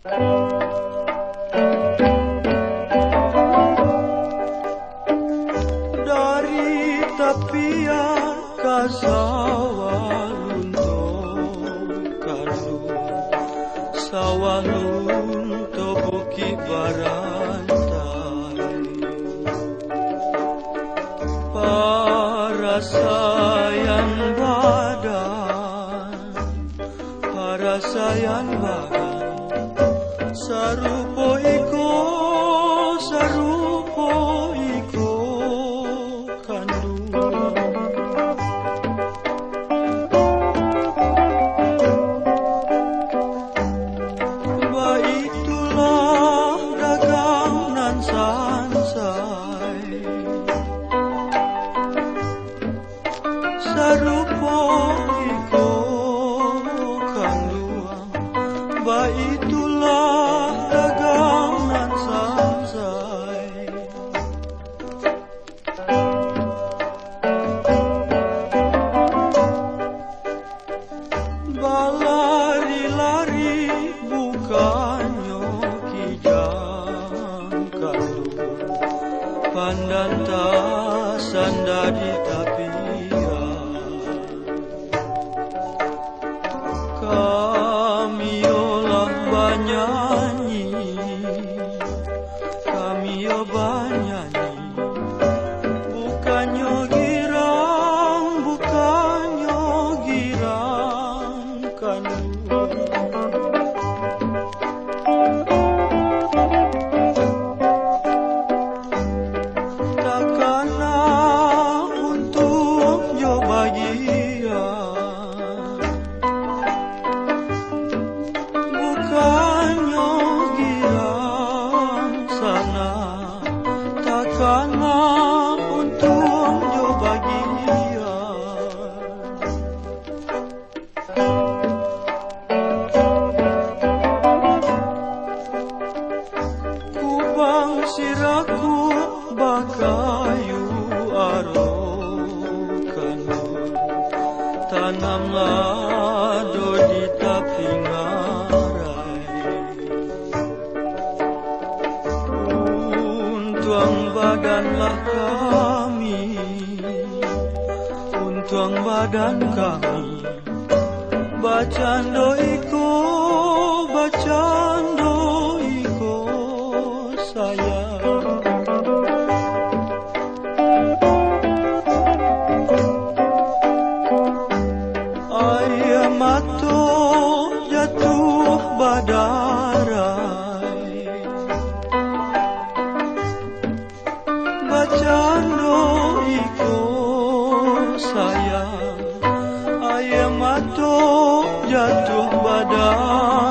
Dari tepian kasawalunto kalu sawalunto bukit barantai para sayang badan sarupo iko kandungan ba itulah dagang nan sansai sarupo iko kandungan ba itulah dagang nan sansai balari-lari bukannya kijang kandung pandan tasanda di tapian kami olah banyanyi bukannya girang kandung takana untuk yo bagian bukannya girang sana takana untuk yo bagian kubang siraku bakayu aro kanun tanam lado di tapi ngarai untuang badanlah kami untuang badan kami bacando iko sayang ayam ato jatuh badarai bacando iko sayang ayam ato jatuh badarai